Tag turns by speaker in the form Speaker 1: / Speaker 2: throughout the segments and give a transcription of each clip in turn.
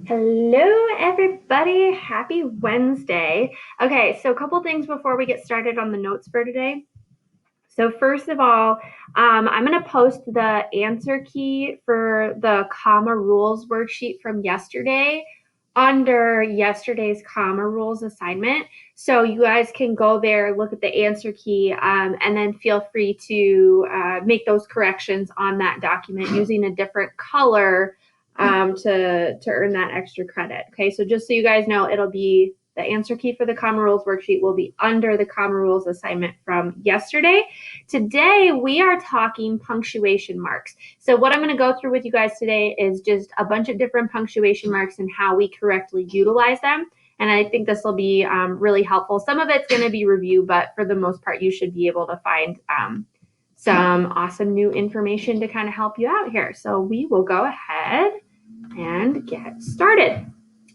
Speaker 1: Hello, everybody. Happy Wednesday. Okay, so a couple things before we get started on the notes for today. So first of all, I'm going to post the answer key for the comma rules worksheet from yesterday under yesterday's comma rules assignment. So you guys can go there, look at the answer key, and then feel free to make those corrections on that document using a different color to earn that extra credit. Okay, so just so you guys know, it'll be the answer key for the comma rules worksheet will be under the comma rules assignment from yesterday. Today, we are talking punctuation marks. So what I'm going to go through with you guys today is just a bunch of different punctuation marks and how we correctly utilize them. And I think this will be really helpful. Some of it's going to be review, but for the most part, you should be able to find some awesome new information to kind of help you out here. So we will go ahead and get started.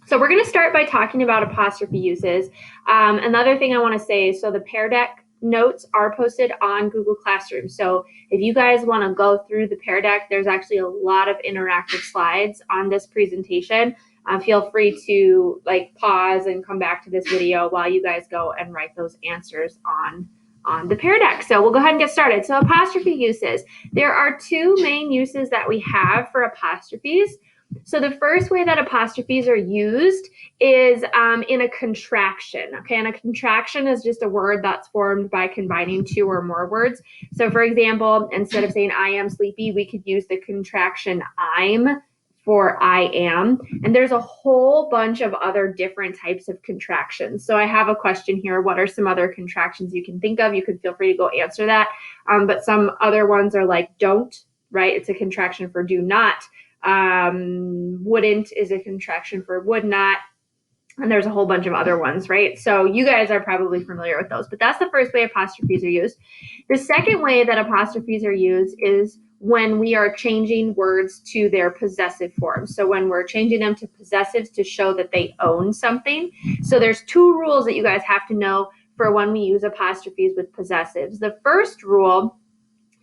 Speaker 1: So we're going to start by talking about apostrophe uses. Another thing I want to say is, so the Pear Deck notes are posted on Google Classroom. So if you guys want to go through the Pear Deck, there's actually a lot of interactive slides on this presentation. Feel free to pause and come back to this video while you guys go and write those answers on the Pear Deck. So we'll go ahead and get started. So apostrophe uses. There are two main uses that we have for apostrophes. So the first way that apostrophes are used is in a contraction, okay? And a contraction is just a word that's formed by combining two or more words. So for example, instead of saying I am sleepy, we could use the contraction I'm for I am. And there's a whole bunch of other different types of contractions. So I have a question here. What are some other contractions you can think of? You can feel free to go answer that. But some other ones are like don't, right? It's a contraction for do not. Wouldn't is a contraction for would not, and there's a whole bunch of other ones, right? So you guys are probably familiar with those, but that's the first way apostrophes are used. The second way that apostrophes are used is when we are changing words to their possessive form. So when we're changing them to possessives to show that they own something. So there's two rules that you guys have to know for when we use apostrophes with possessives. The first rule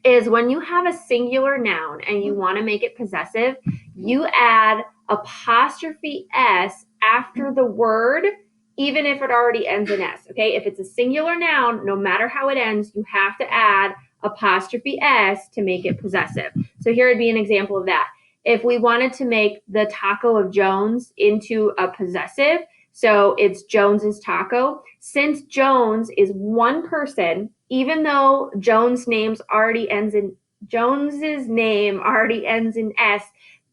Speaker 1: is when you have a singular noun and you want to make it possessive, you add apostrophe S after the word, even if it already ends in S, okay? If it's a singular noun, no matter how it ends, you have to add apostrophe S to make it possessive. So here would be an example of that. If we wanted to make the taco of Jones into a possessive, so it's Jones's taco. Since Jones is one person, even though Jones's name already ends in S,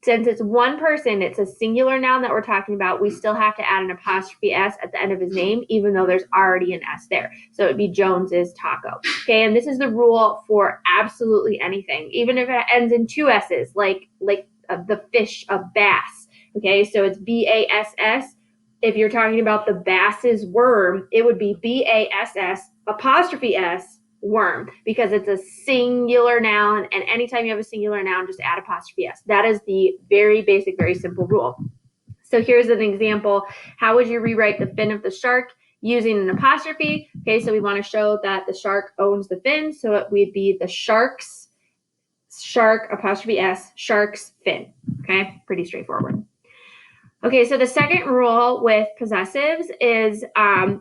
Speaker 1: since it's one person, it's a singular noun that we're talking about, we still have to add an apostrophe S at the end of his name, even though there's already an S there. So it'd be Jones's taco. Okay, and this is the rule for absolutely anything, even if it ends in two S's, like the fish, a bass. Okay, so it's B-A-S-S. If you're talking about the bass's worm, it would be B-A-S-S apostrophe S worm, because it's a singular noun, and anytime you have a singular noun, just add apostrophe S. That is the very basic, very simple rule. So here's an example. How would you rewrite the fin of the shark using an apostrophe? Okay, so we want to show that the shark owns the fin, so it would be the shark apostrophe S, shark's fin. Okay, pretty straightforward. Okay, so the second rule with possessives is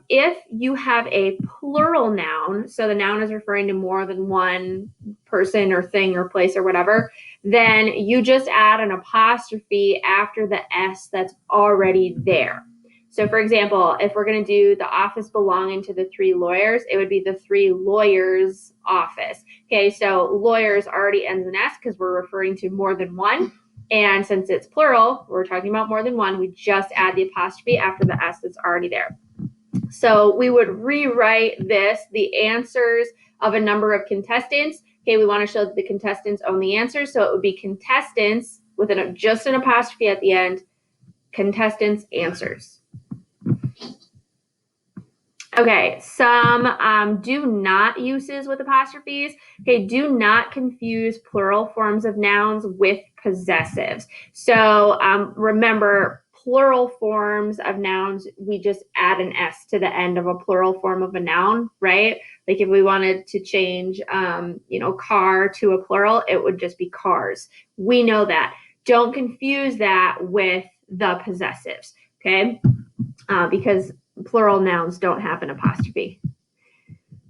Speaker 1: if you have a plural noun, so the noun is referring to more than one person or thing or place or whatever, then you just add an apostrophe after the S that's already there. So for example, if we're going to do the office belonging to the three lawyers, it would be the three lawyers' office. Okay, so lawyers already ends in S because we're referring to more than one. And since it's plural, we're talking about more than one, we just add the apostrophe after the S that's already there. So we would rewrite this, the answers of a number of contestants. Okay, we want to show that the contestants own the answers, so it would be contestants with just an apostrophe at the end, contestants' answers. Okay, some do not uses with apostrophes. Okay, do not confuse plural forms of nouns with possessives. So remember, plural forms of nouns, we just add an S to the end of a plural form of a noun, right? Like if we wanted to change, car to a plural, it would just be cars. We know that. Don't confuse that with the possessives, okay? Because plural nouns don't have an apostrophe.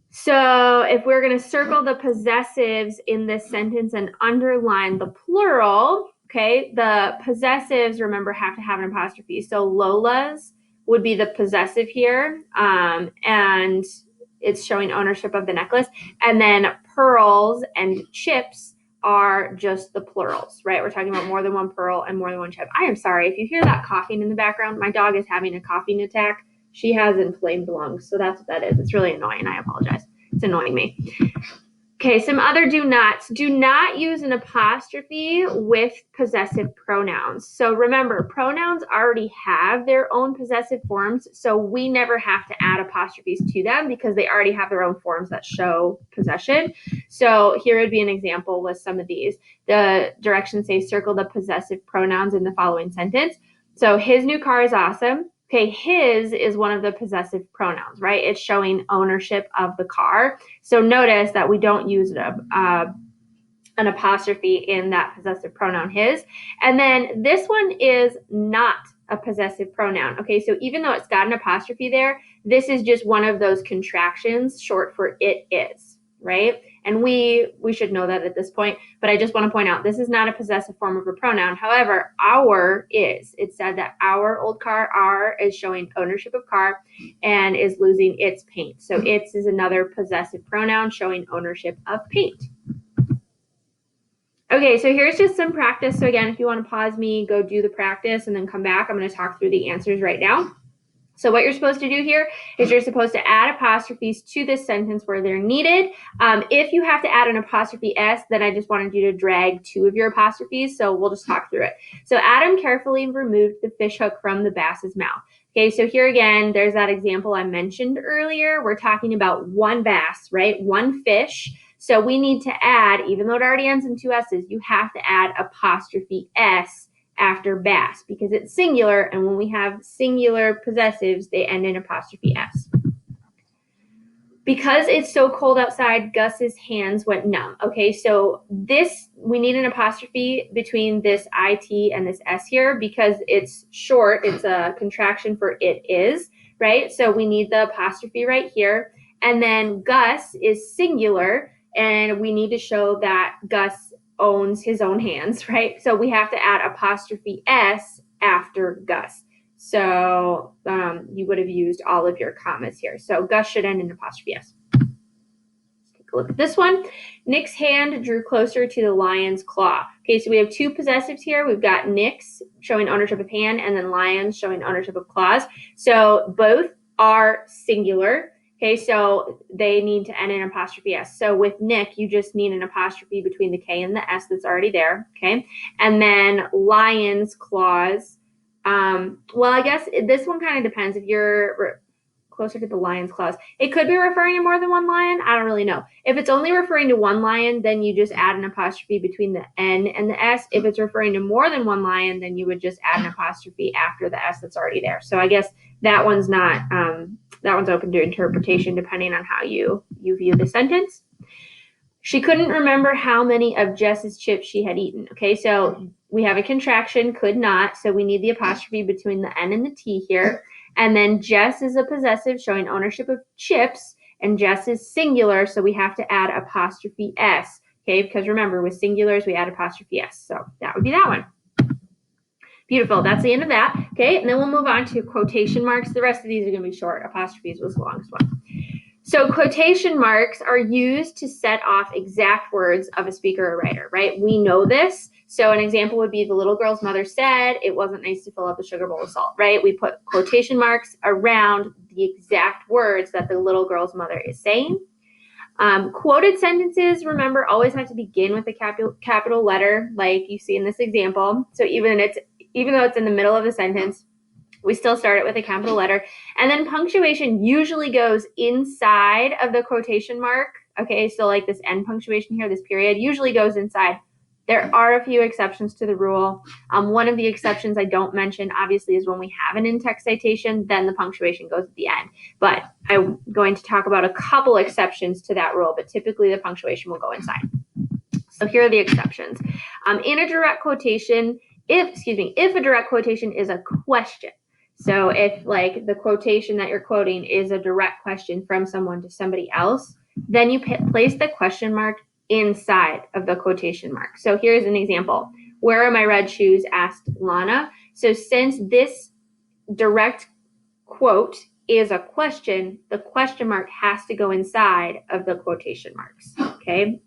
Speaker 1: So if we're going to circle the possessives in this sentence and underline the plural, okay, the possessives, remember, have to have an apostrophe. So Lola's would be the possessive here, and it's showing ownership of the necklace. And then pearls and chips are just the plurals, right? We're talking about more than one pearl and more than one chip. I am sorry if you hear that coughing in the background. My dog is having a coughing attack. She has inflamed lungs, so that's what that is. It's really annoying. I apologize. It's annoying me. Okay, some other do nots. Do not use an apostrophe with possessive pronouns. So remember, pronouns already have their own possessive forms, so we never have to add apostrophes to them because they already have their own forms that show possession. So here would be an example with some of these. The directions say circle the possessive pronouns in the following sentence. So his new car is awesome. Okay, his is one of the possessive pronouns, right? It's showing ownership of the car. So notice that we don't use an apostrophe in that possessive pronoun his. And then this one is not a possessive pronoun. Okay, so even though it's got an apostrophe there, this is just one of those contractions short for it is, right? And we should know that at this point, but I just want to point out this is not a possessive form of a pronoun. However, our is. It said that our old car, our, is showing ownership of car and is losing its paint. So its is another possessive pronoun showing ownership of paint. Okay, so here's just some practice. So again, if you want to pause me, go do the practice and then come back. I'm going to talk through the answers right now. So what you're supposed to do here is you're supposed to add apostrophes to this sentence where they're needed. If you have to add an apostrophe S, then I just wanted you to drag 2 of your apostrophes. So we'll just talk through it. So Adam carefully removed the fish hook from the bass's mouth. Okay, so here again, there's that example I mentioned earlier. We're talking about one bass, right? One fish. So we need to add, even though it already ends in 2 S's, you have to add apostrophe S after bass because it's singular, and when we have singular possessives, they end in apostrophe S. Because it's so cold outside, Gus's hands went numb. Okay, so this, we need an apostrophe between this IT and this S here because it's short, it's a contraction for it is, right? So we need the apostrophe right here. And then Gus is singular, and we need to show that Gus owns his own hands, right? So we have to add apostrophe S after Gus. So you would have used all of your commas here. So Gus should end in apostrophe S. Let's take a look at this one. Nick's hand drew closer to the lion's claw. Okay, so we have 2 possessives here. We've got Nick's showing ownership of hand and then lions showing ownership of claws. So both are singular. Okay, so they need to end in apostrophe S. So with Nick, you just need an apostrophe between the K and the S that's already there, okay? And then lion's claws. Well, I guess this one kind of depends. If you're closer to the lion's claws, it could be referring to more than one lion. I don't really know. If it's only referring to one lion, then you just add an apostrophe between the N and the S. If it's referring to more than one lion, then you would just add an apostrophe after the S that's already there. So I guess that one's not, that one's open to interpretation depending on how you view the sentence. She couldn't remember how many of Jess's chips she had eaten. Okay, so we have a contraction, could not, so we need the apostrophe between the N and the T here. And then Jess is a possessive showing ownership of chips, and Jess is singular, so we have to add apostrophe S. Okay, because remember, with singulars, we add apostrophe S. So that would be that one. Beautiful. That's the end of that. Okay, and then we'll move on to quotation marks. The rest of these are going to be short. Apostrophes was the longest one. So quotation marks are used to set off exact words of a speaker or writer, right? We know this. So an example would be the little girl's mother said, it wasn't nice to fill up a sugar bowl with salt, right? We put quotation marks around the exact words that the little girl's mother is saying. Quoted sentences, remember, always have to begin with a capital letter, like you see in this example. So even though it's in the middle of the sentence, we still start it with a capital letter. And then punctuation usually goes inside of the quotation mark. Okay, so like this end punctuation here, this period, usually goes inside. There are a few exceptions to the rule. One of the exceptions I don't mention, obviously, is when we have an in-text citation, then the punctuation goes at the end. But I'm going to talk about a couple exceptions to that rule, but typically the punctuation will go inside. So here are the exceptions. In a direct quotation, if a direct quotation is a question. So if like the quotation that you're quoting is a direct question from someone to somebody else, then you place the question mark inside of the quotation mark. So here's an example. Where are my red shoes? Asked Lana. So since this direct quote is a question, the question mark has to go inside of the quotation marks, okay?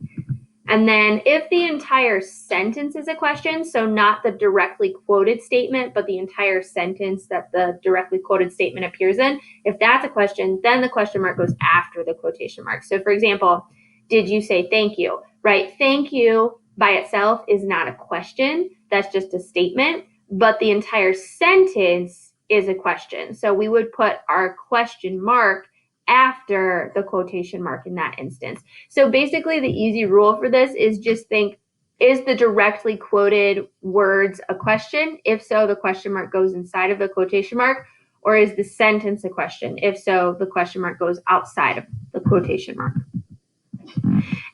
Speaker 1: And then if the entire sentence is a question, so not the directly quoted statement, but the entire sentence that the directly quoted statement appears in, if that's a question, then the question mark goes after the quotation mark. So for example, did you say thank you, right? Thank you by itself is not a question. That's just a statement, but the entire sentence is a question. So we would put our question mark after the quotation mark in that instance. So basically the easy rule for this is just think, is the directly quoted words a question? If so, the question mark goes inside of the quotation mark. Or is the sentence a question? If so, the question mark goes outside of the quotation mark.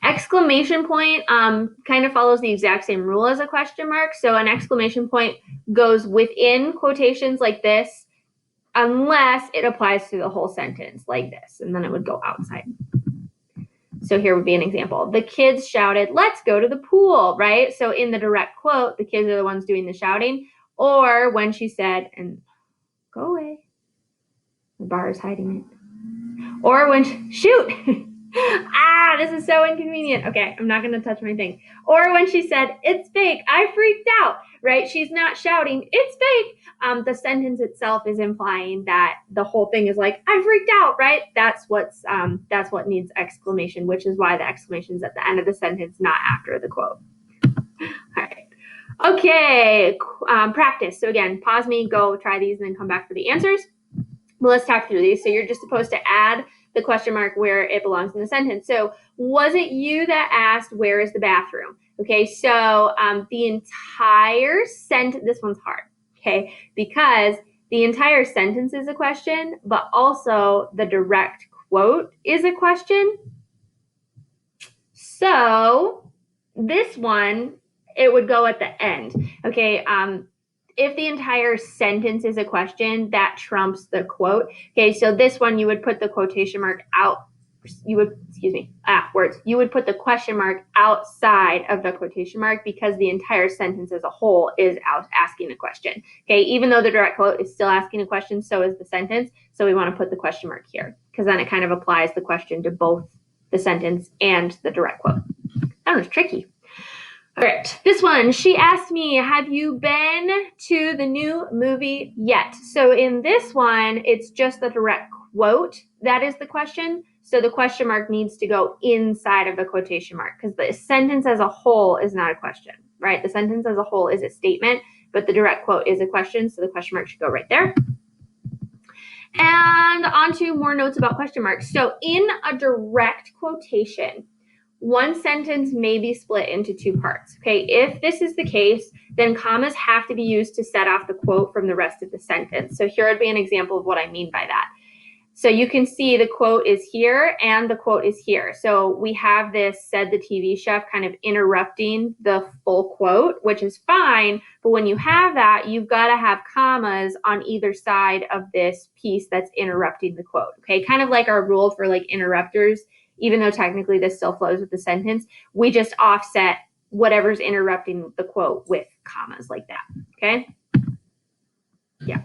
Speaker 1: Exclamation point kind of follows the exact same rule as a question mark. So an exclamation point goes within quotations like this, unless it applies to the whole sentence like this, and then it would go outside. So here would be an example. The kids shouted, let's go to the pool, right? So in the direct quote, the kids are the ones doing the shouting. Or when she said, and go away, the bar is hiding it. Or when, shoot, this is so inconvenient. Okay, I'm not gonna touch my thing. Or when she said, it's fake, I freaked out, right? She's not shouting, it's fake. The sentence itself is implying that the whole thing is like, I freaked out, right? That's what needs exclamation, which is why the exclamation is at the end of the sentence, not after the quote. All right. Okay, practice. So again, pause me, go try these, and then come back for the answers. Well, let's talk through these. So you're just supposed to add the question mark where it belongs in the sentence. So was it you that asked, where is the bathroom? Okay, so the entire sentence, this one's hard, okay, because the entire sentence is a question, but also the direct quote is a question. So this one, it would go at the end, okay? If the entire sentence is a question, that trumps the quote. Okay, so this one, you would put the quotation mark out. You would put the question mark outside of the quotation mark because the entire sentence as a whole is asking a question. Okay, even though the direct quote is still asking a question, so is the sentence. So we want to put the question mark here because then it kind of applies the question to both the sentence and the direct quote. That was tricky. All right, this one, she asked me, have you been to the new movie yet? So in this one, it's just the direct quote that is the question. So the question mark needs to go inside of the quotation mark because the sentence as a whole is not a question, right? The sentence as a whole is a statement, but the direct quote is a question, so the question mark should go right there. And on to more notes about question marks. So in a direct quotation, one sentence may be split into two parts. Okay, if this is the case, then commas have to be used to set off the quote from the rest of the sentence. So here would be an example of what I mean by that. So you can see the quote is here and the quote is here. So we have this said the TV chef kind of interrupting the full quote, which is fine. But when you have that, you've got to have commas on either side of this piece that's interrupting the quote. Okay, kind of like our rule for like interrupters. Even though technically this still flows with the sentence, we just offset whatever's interrupting the quote with commas like that, okay? Yeah.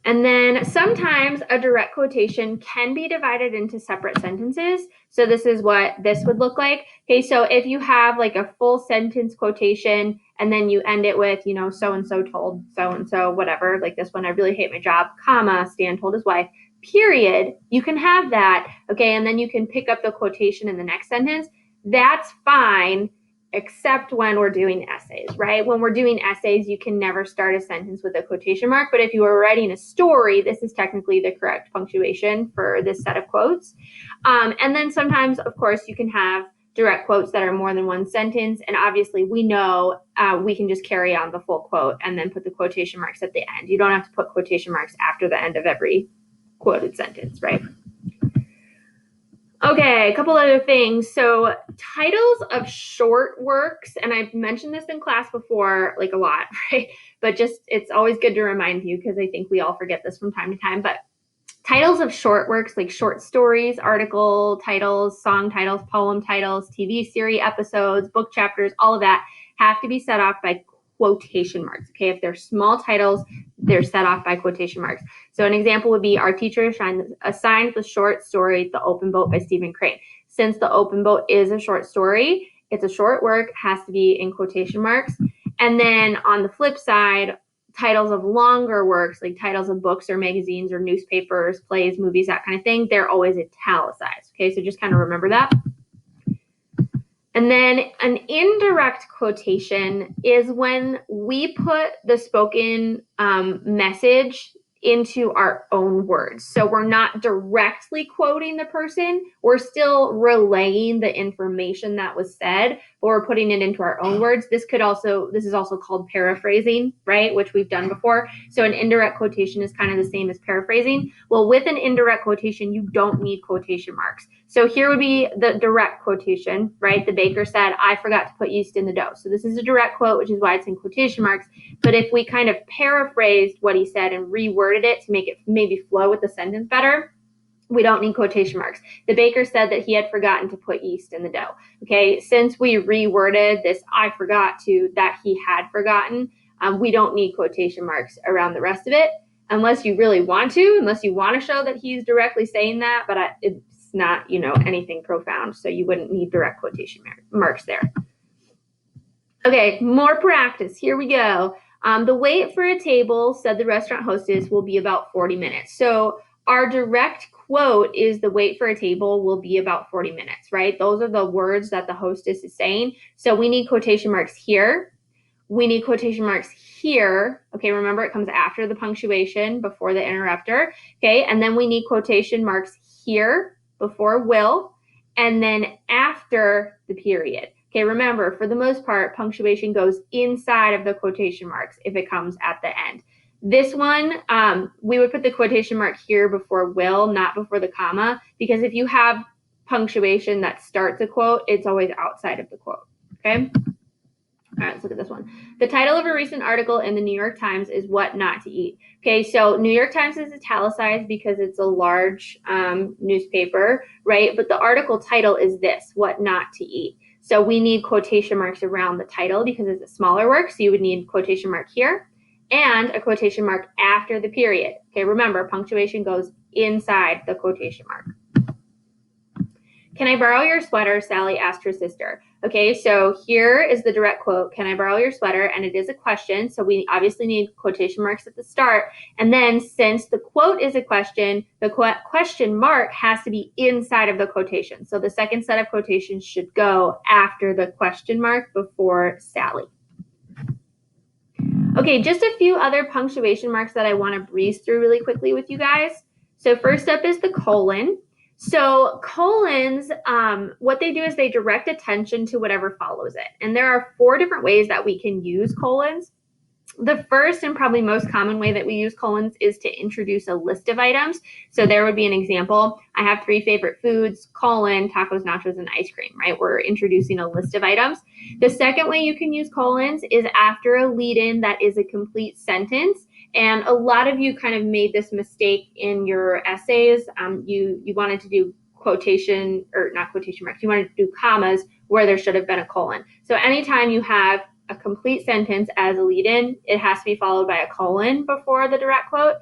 Speaker 1: And then sometimes a direct quotation can be divided into separate sentences. So this is what this would look like. Okay, so if you have like a full sentence quotation and then you end it with, you know, so-and-so told so-and-so, whatever, like this one, I really hate my job, comma, Stan told his wife, period, you can have that, okay, and then you can pick up the quotation in the next sentence. That's fine, except when we're doing essays, right? When we're doing essays, you can never start a sentence with a quotation mark, but if you were writing a story, this is technically the correct punctuation for this set of quotes. And then sometimes, of course, you can have direct quotes that are more than one sentence, and obviously we know we can just carry on the full quote and then put the quotation marks at the end. You don't have to put quotation marks after the end of every quoted sentence, right? Okay, a couple other things. So titles of short works, and I've mentioned this in class before, like a lot, right? But just it's always good to remind you because I think we all forget this from time to time. But titles of short works, like short stories, article titles, song titles, poem titles, TV series episodes, book chapters, all of that have to be set off by quotation marks. Okay, if they're small titles, they're set off by quotation marks. So an example would be our teacher assigned the short story The Open Boat by Stephen Crane. Since The Open Boat is a short story, it's a short work, has to be in quotation marks. And then on the flip side, titles of longer works, like titles of books or magazines or newspapers, plays, movies, that kind of thing, they're always italicized. Okay, so just kind of remember that. And then an indirect quotation is when we put the spoken message into our own words. So we're not directly quoting the person, we're still relaying the information that was said, but we're putting it into our own words. This is also called paraphrasing, right? Which we've done before. So an indirect quotation is kind of the same as paraphrasing. Well, with an indirect quotation, you don't need quotation marks. So here would be the direct quotation, right? The baker said, I forgot to put yeast in the dough. So this is a direct quote, which is why it's in quotation marks. But if we kind of paraphrased what he said and reworded it to make it maybe flow with the sentence better, we don't need quotation marks. The baker said that he had forgotten to put yeast in the dough. Okay, since we reworded this I forgot to that he had forgotten, we don't need quotation marks around the rest of it unless you really want to, unless you want to show that he's directly saying that, but it's not, anything profound, so you wouldn't need direct quotation marks there. Okay, more practice. Here we go. The wait for a table, said the restaurant hostess, will be about 40 minutes. So our direct quote is the wait for a table will be about 40 minutes, right? Those are the words that the hostess is saying. So we need quotation marks here. We need quotation marks here. Okay, remember it comes after the punctuation, before the interrupter. Okay, and then we need quotation marks here before will, and then after the period. Okay, remember, for the most part, punctuation goes inside of the quotation marks if it comes at the end. This one, we would put the quotation mark here before will, not before the comma, because if you have punctuation that starts a quote, it's always outside of the quote, okay? All right, let's look at this one. The title of a recent article in the New York Times is What Not to Eat. Okay, so New York Times is italicized because it's a large newspaper, right? But the article title is this, What Not to Eat. So we need quotation marks around the title because it's a smaller work, so you would need quotation mark here and a quotation mark after the period. Okay, remember, punctuation goes inside the quotation mark. Can I borrow your sweater? Sally asked her sister. Okay, so here is the direct quote. Can I borrow your sweater? And it is a question, so we obviously need quotation marks at the start. And then since the quote is a question, the question mark has to be inside of the quotation. So the second set of quotations should go after the question mark before Sally. Okay, just a few other punctuation marks that I want to breeze through really quickly with you guys. So first up is the colon. So colons, what they do is they direct attention to whatever follows it. And there are 4 different ways that we can use colons. The first and probably most common way that we use colons is to introduce a list of items. So there would be an example. I have 3 favorite foods, colon, tacos, nachos, and ice cream, right? We're introducing a list of items. The second way you can use colons is after a lead-in that is a complete sentence. And a lot of you kind of made this mistake in your essays. You wanted to do quotation, or not quotation marks, you wanted to do commas where there should have been a colon. So anytime you have a complete sentence as a lead-in, it has to be followed by a colon before the direct quote.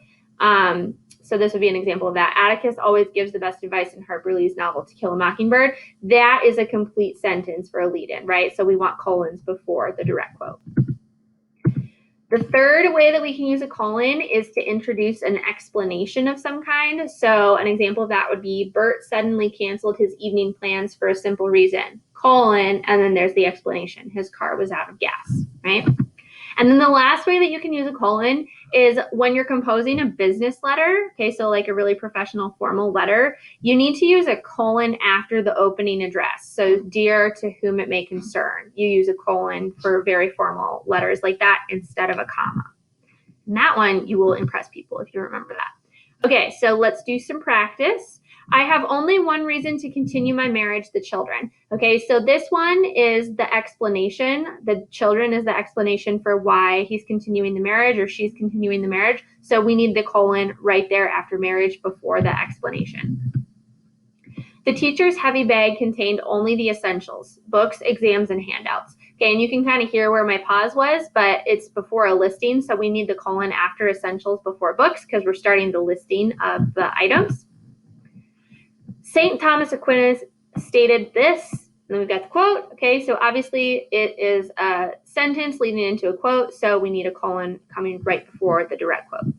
Speaker 1: So this would be an example of that. Atticus always gives the best advice in Harper Lee's novel To Kill a Mockingbird. That is a complete sentence for a lead-in, right? So we want colons before the direct quote. The third way that we can use a colon is to introduce an explanation of some kind. So an example of that would be Bert suddenly canceled his evening plans for a simple reason, colon, and then there's the explanation. His car was out of gas, right? And then the last way that you can use a colon is when you're composing a business letter, okay, so like a really professional formal letter, you need to use a colon after the opening address. So dear to whom it may concern, you use a colon for very formal letters like that instead of a comma. And that one, you will impress people if you remember that. Okay, so let's do some practice. I have only one reason to continue my marriage, the children. Okay, so this one is the explanation. The children is the explanation for why he's continuing the marriage or she's continuing the marriage. So we need the colon right there after marriage before the explanation. The teacher's heavy bag contained only the essentials, books, exams, and handouts. Okay, and you can kind of hear where my pause was, but it's before a listing, so we need the colon after essentials before books because we're starting the listing of the items. St. Thomas Aquinas stated this, and then we've got the quote. Okay, so obviously it is a sentence leading into a quote, so we need a colon coming right before the direct quote.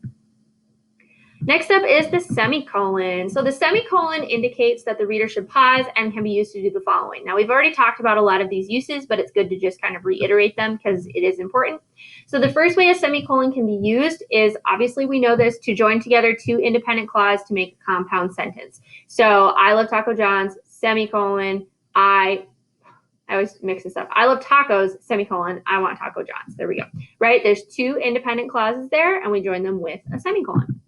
Speaker 1: Next up is the semicolon. So the semicolon indicates that the reader should pause and can be used to do the following. Now, we've already talked about a lot of these uses, but it's good to just kind of reiterate them because it is important. So the first way a semicolon can be used is, obviously we know this, to join together two independent clauses to make a compound sentence. So I love Taco John's, semicolon, I always mix this up. I love tacos, semicolon, I want Taco John's. There we go, right? There's two independent clauses there, and we join them with a semicolon.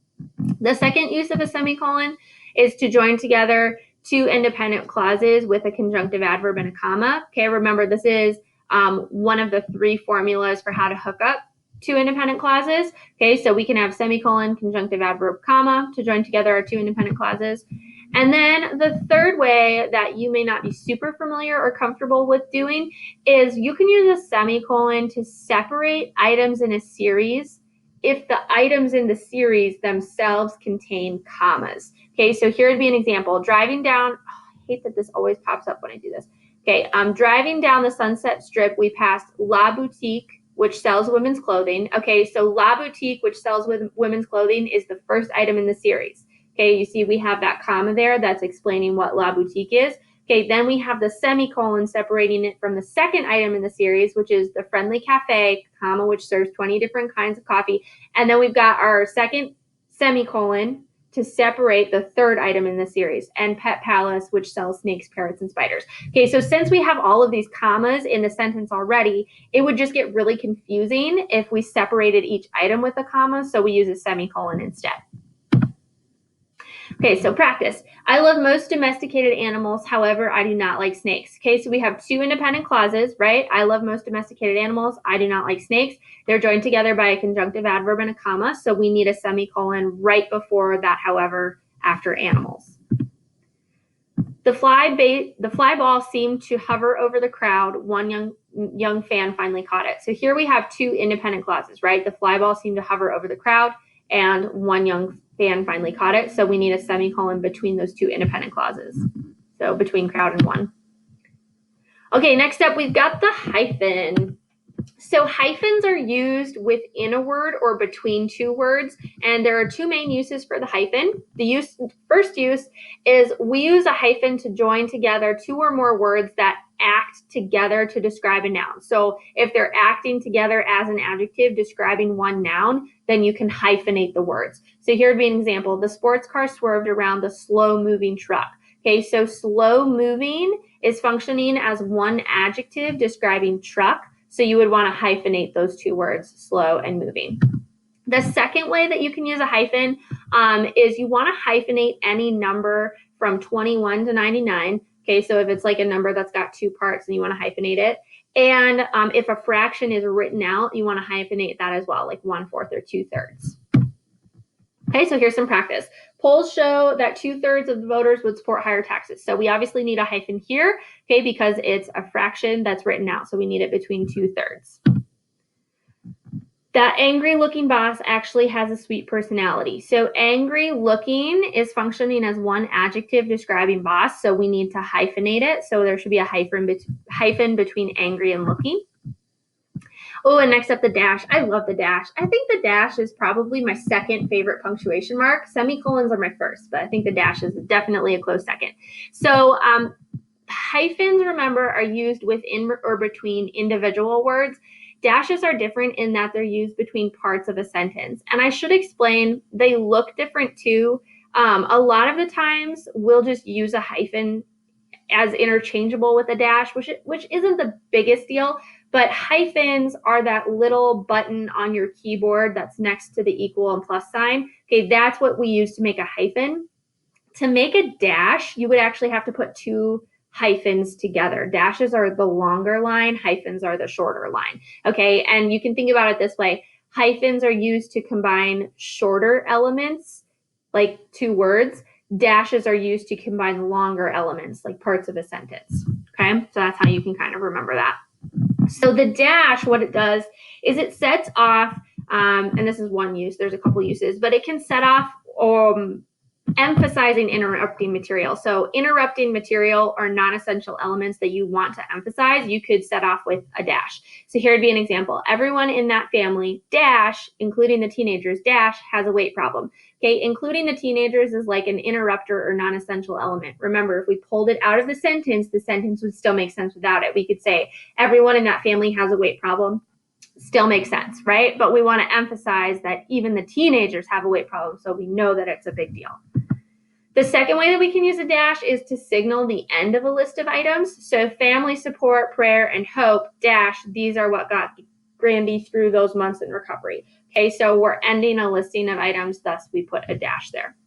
Speaker 1: The second use of a semicolon is to join together two independent clauses with a conjunctive adverb and a comma. Okay, remember this is one of the three formulas for how to hook up two independent clauses. Okay, so we can have semicolon, conjunctive adverb, comma to join together our two independent clauses. And then the third way that you may not be super familiar or comfortable with doing is you can use a semicolon to separate items in a series if the items in the series themselves contain commas. Okay, so here would be an example. Driving down, I hate that this always pops up when I do this. Okay, driving down the Sunset Strip, we passed La Boutique, which sells women's clothing. Okay, so La Boutique, which sells women's clothing, is the first item in the series. Okay, you see we have that comma there that's explaining what La Boutique is. Okay, then we have the semicolon separating it from the second item in the series, which is the Friendly Cafe, comma, which serves 20 different kinds of coffee. And then we've got our second semicolon to separate the third item in the series, and Pet Palace, which sells snakes, parrots, and spiders. Okay, so since we have all of these commas in the sentence already, it would just get really confusing if we separated each item with a comma, so we use a semicolon instead. Okay, so practice. I love most domesticated animals, however, I do not like snakes. Okay, so we have two independent clauses, right? I love most domesticated animals, I do not like snakes. They're joined together by a conjunctive adverb and a comma, so we need a semicolon right before that, however, after animals. The fly ball seemed to hover over the crowd. One young fan finally caught it. So here we have two independent clauses, right? The fly ball seemed to hover over the crowd, and one young fan finally caught it. So we need a semicolon between those two independent clauses. So between crowd and one. Okay, next up, we've got the hyphen. So hyphens are used within a word or between two words, and there are two main uses for the hyphen. The first use is we use a hyphen to join together two or more words that act together to describe a noun. So if they're acting together as an adjective describing one noun, then you can hyphenate the words. So here would be an example. The sports car swerved around the slow-moving truck. Okay, so slow-moving is functioning as one adjective describing truck. So you would want to hyphenate those two words, slow and moving. The second way that you can use a hyphen is you want to hyphenate any number from 21 to 99. Okay, so if it's like a number that's got two parts and you want to hyphenate it. And if a fraction is written out, you want to hyphenate that as well, like 1/4 or 2/3. Okay, so here's some practice. Polls show that 2/3 of the voters would support higher taxes. So we obviously need a hyphen here, okay, because it's a fraction that's written out. So we need it between 2/3. That angry looking boss actually has a sweet personality. So angry looking is functioning as one adjective describing boss. So we need to hyphenate it. So there should be a hyphen between angry and looking. Oh, and next up, the dash. I love the dash. I think the dash is probably my second favorite punctuation mark. Semicolons are my first, but I think the dash is definitely a close second. So hyphens, remember, are used within or between individual words. Dashes are different in that they're used between parts of a sentence. And I should explain, they look different too. A lot of the times, we'll just use a hyphen as interchangeable with a dash, which isn't the biggest deal. But hyphens are that little button on your keyboard that's next to the equal and plus sign. Okay, that's what we use to make a hyphen. To make a dash, you would actually have to put two hyphens together. Dashes are the longer line, hyphens are the shorter line. Okay, and you can think about it this way. Hyphens are used to combine shorter elements, like two words. Dashes are used to combine longer elements, like parts of a sentence. Okay, so that's how you can kind of remember that. So the dash, what it does is it sets off, and this is one use, there's a couple uses, but it can set off emphasizing interrupting material. So interrupting material or non-essential elements that you want to emphasize, you could set off with a dash. So here would be an example. Everyone in that family, dash, including the teenagers, dash, has a weight problem. Okay, including the teenagers is like an interrupter or non-essential element. Remember, if we pulled it out of the sentence would still make sense without it. We could say, everyone in that family has a weight problem. Still makes sense, right? But we want to emphasize that even the teenagers have a weight problem, so we know that it's a big deal. The second way that we can use a dash is to signal the end of a list of items. So family support, prayer, and hope, dash, these are what got Brandy through those months in recovery. Okay, so we're ending a listing of items, thus we put a dash there.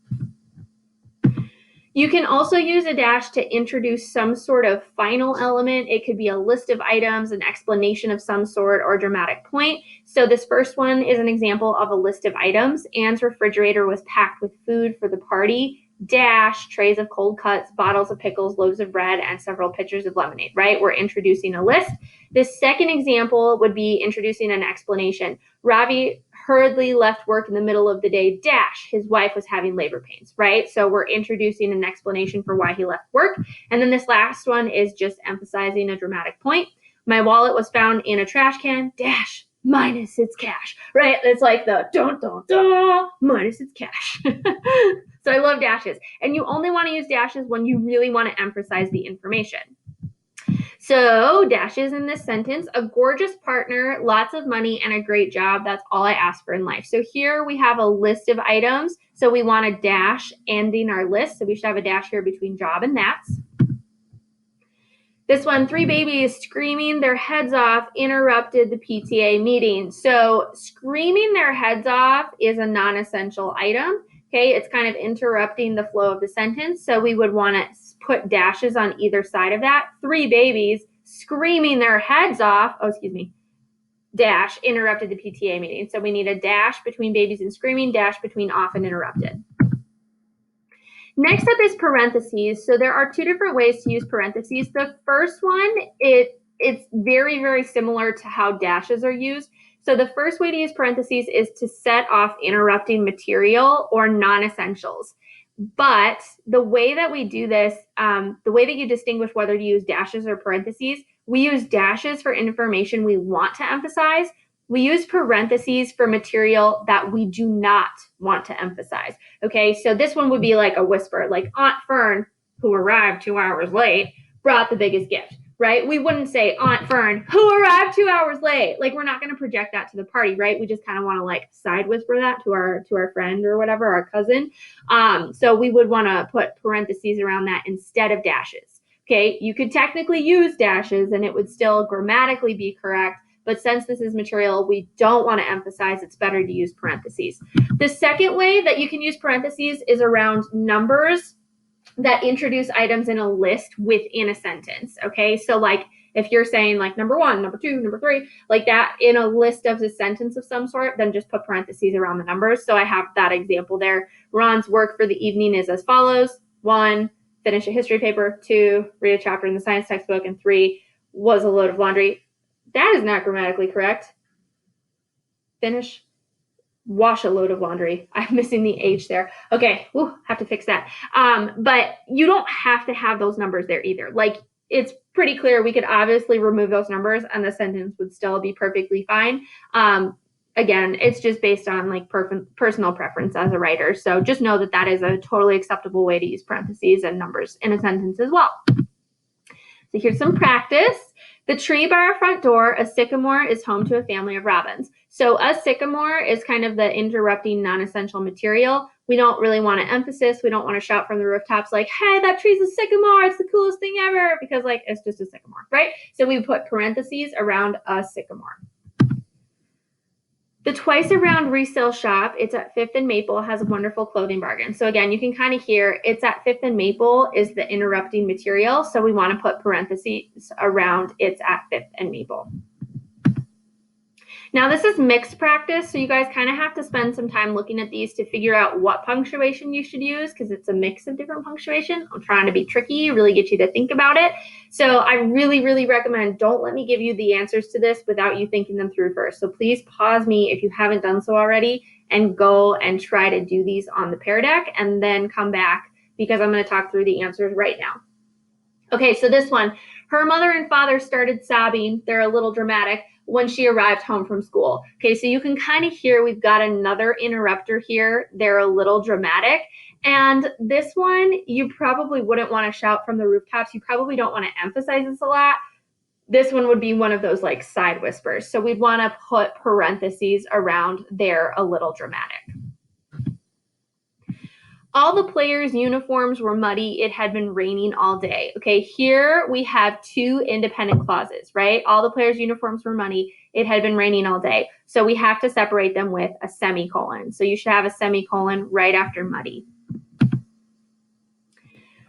Speaker 1: You can also use a dash to introduce some sort of final element. It could be a list of items, an explanation of some sort, or a dramatic point. So this first one is an example of a list of items. Anne's refrigerator was packed with food for the party. Dash, trays of cold cuts, bottles of pickles, loaves of bread, and several pitchers of lemonade, right? We're introducing a list. The second example would be introducing an explanation. Ravi hurriedly left work in the middle of the day, dash, his wife was having labor pains, right? So we're introducing an explanation for why he left work. And then this last one is just emphasizing a dramatic point. My wallet was found in a trash can, dash, minus its cash, right? It's like the dun, dun, dun, minus its cash. So I love dashes. And you only want to use dashes when you really want to emphasize the information. So dashes in this sentence, a gorgeous partner, lots of money, and a great job. That's all I ask for in life. So here we have a list of items. So we want a dash ending our list. So we should have a dash here between job and that's. This one, 3 babies screaming their heads off interrupted the PTA meeting. So screaming their heads off is a non-essential item. Okay, it's kind of interrupting the flow of the sentence. So we would want to put dashes on either side of that. 3 babies screaming their heads off, dash, interrupted the PTA meeting. So we need a dash between babies and screaming, dash between off and interrupted. Next up is parentheses. So there are 2 different ways to use parentheses. The first one, it's very, very similar to how dashes are used. So the first way to use parentheses is to set off interrupting material or non-essentials. But the way that we do this, the way that you distinguish whether to use dashes or parentheses, we use dashes for information we want to emphasize. We use parentheses for material that we do not want to emphasize. Okay, so this one would be like a whisper, like Aunt Fern, who arrived 2 hours late, brought the biggest gift, right? We wouldn't say Aunt Fern, who arrived 2 hours late. Like, we're not going to project that to the party, right? We just kind of want to like side whisper that to our friend or whatever, our cousin. So we would want to put parentheses around that instead of dashes. Okay, you could technically use dashes and it would still grammatically be correct. But since this is material we don't want to emphasize, it's better to use parentheses. The second way that you can use parentheses is around numbers that introduce items in a list within a sentence. Okay, so like if you're saying like number 1, number 2, number 3, like that in a list of a sentence of some sort, then just put parentheses around the numbers. So I have that example there. Ron's work for the evening is as follows. 1, finish a history paper. 2, read a chapter in the science textbook. And 3, was a load of laundry. That is not grammatically correct. Finish, wash a load of laundry. I'm missing the H there. Okay, have to fix that. But you don't have to have those numbers there either. Like, it's pretty clear we could obviously remove those numbers and the sentence would still be perfectly fine. Again, it's just based on like personal preference as a writer. So just know that that is a totally acceptable way to use parentheses and numbers in a sentence as well. So here's some practice. The tree by our front door, a sycamore, is home to a family of robins. So a sycamore is kind of the interrupting non-essential material. We don't really want to emphasis. We don't want to shout from the rooftops like, hey, that tree's a sycamore. It's the coolest thing ever. Because like, it's just a sycamore, right? So we put parentheses around a sycamore. The Twice Around resale shop, it's at 5th and Maple, has a wonderful clothing bargain. So again, you can kind of hear it's at 5th and Maple is the interrupting material. So we want to put parentheses around it's at 5th and Maple. Now this is mixed practice, so you guys kind of have to spend some time looking at these to figure out what punctuation you should use because it's a mix of different punctuation. I'm trying to be tricky, really get you to think about it. So I really, really recommend don't let me give you the answers to this without you thinking them through first. So please pause me if you haven't done so already and go and try to do these on the Pear Deck and then come back because I'm going to talk through the answers right now. Okay, so this one, her mother and father started sobbing. They're a little dramatic when she arrived home from school. Okay, so you can kind of hear we've got another interrupter here. They're a little dramatic. And this one, you probably wouldn't want to shout from the rooftops. You probably don't want to emphasize this a lot. This one would be one of those like side whispers. So we'd want to put parentheses around they're a little dramatic. All the players' uniforms were muddy. It had been raining all day. Okay, here we have two independent clauses, right? All the players' uniforms were muddy. It had been raining all day. So we have to separate them with a semicolon. So you should have a semicolon right after muddy.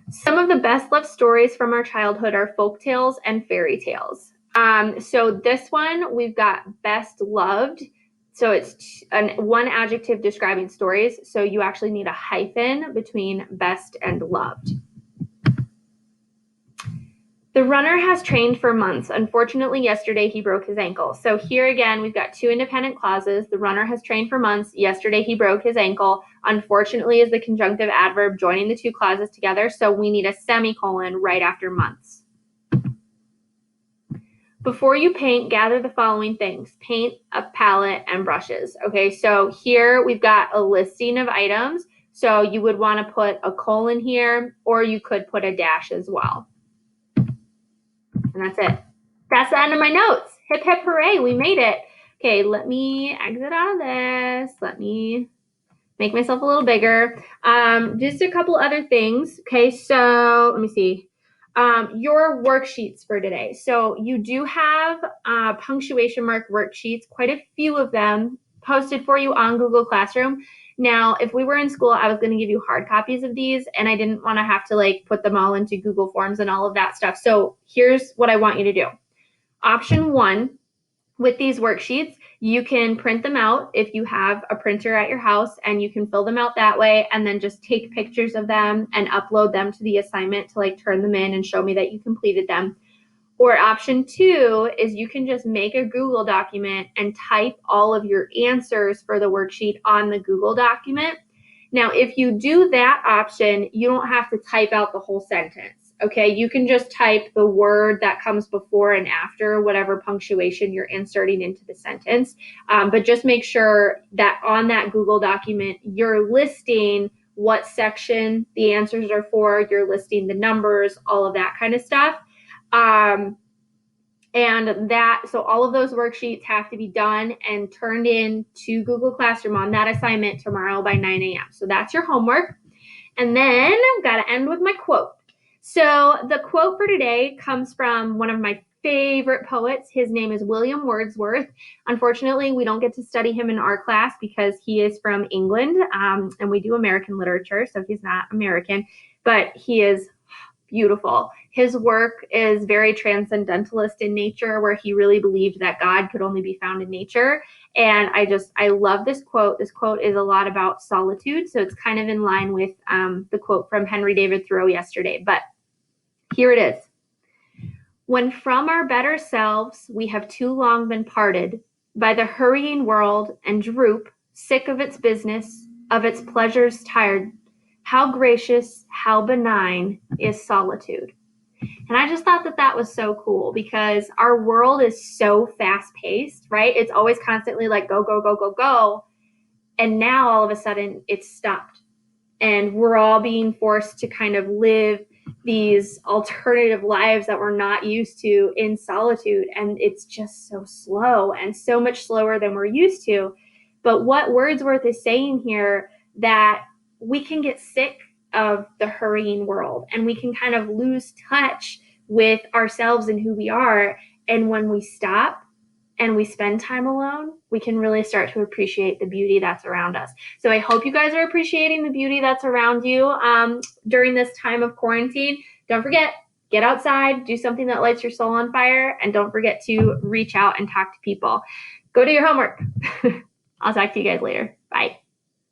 Speaker 1: Some of the best loved stories from our childhood are folk tales and fairy tales. So this one, we've got best loved. So it's one adjective describing stories. So you actually need a hyphen between best and loved. The runner has trained for months. Unfortunately, yesterday he broke his ankle. So here again, we've got two independent clauses. The runner has trained for months. Yesterday he broke his ankle. Unfortunately is the conjunctive adverb joining the two clauses together. So we need a semicolon right after months. Before you paint, gather the following things: paint, a palette, and brushes. Okay, so here we've got a listing of items. So you would want to put a colon here, or you could put a dash as well. And that's it. That's the end of my notes. Hip, hip, hooray, we made it. Okay, let me exit out of this. Let me make myself a little bigger. Just a couple other things. Okay, so let me see. Your worksheets for today. So you do have punctuation mark worksheets, quite a few of them posted for you on Google Classroom. Now, if we were in school, I was going to give you hard copies of these, and I didn't want to have to like put them all into Google Forms and all of that stuff. So here's what I want you to do. Option 1, with these worksheets, you can print them out if you have a printer at your house, and you can fill them out that way and then just take pictures of them and upload them to the assignment to like turn them in and show me that you completed them. Or option 2 is you can just make a Google document and type all of your answers for the worksheet on the Google document. Now, if you do that option, you don't have to type out the whole sentence. Okay, you can just type the word that comes before and after whatever punctuation you're inserting into the sentence. But just make sure that on that Google document, you're listing what section the answers are for, you're listing the numbers, all of that kind of stuff. So all of those worksheets have to be done and turned in to Google Classroom on that assignment tomorrow by 9 a.m. So that's your homework. And then I've got to end with my quote. So the quote for today comes from one of my favorite poets. His name is William Wordsworth. Unfortunately, we don't get to study him in our class because he is from England, and we do American literature, so he's not American, but he is beautiful. His work is very transcendentalist in nature, where he really believed that God could only be found in nature. And I love this quote. This quote is a lot about solitude, so it's kind of in line with the quote from Henry David Thoreau yesterday. But here it is. When from our better selves we have too long been parted, by the hurrying world and droop, sick of its business, of its pleasures tired, how gracious, how benign is solitude. And I just thought that that was so cool because our world is so fast paced, right? It's always constantly like go, go, go, go, go. And now all of a sudden it's stopped. And we're all being forced to kind of live these alternative lives that we're not used to in solitude. And it's just so slow and so much slower than we're used to. But what Wordsworth is saying here, that we can get sick of the hurrying world and we can kind of lose touch with ourselves and who we are. And when we stop and we spend time alone, we can really start to appreciate the beauty that's around us. So I hope you guys are appreciating the beauty that's around you during this time of quarantine. Don't forget, get outside, do something that lights your soul on fire, and don't forget to reach out and talk to people. Go do your homework. I'll talk to you guys later. Bye.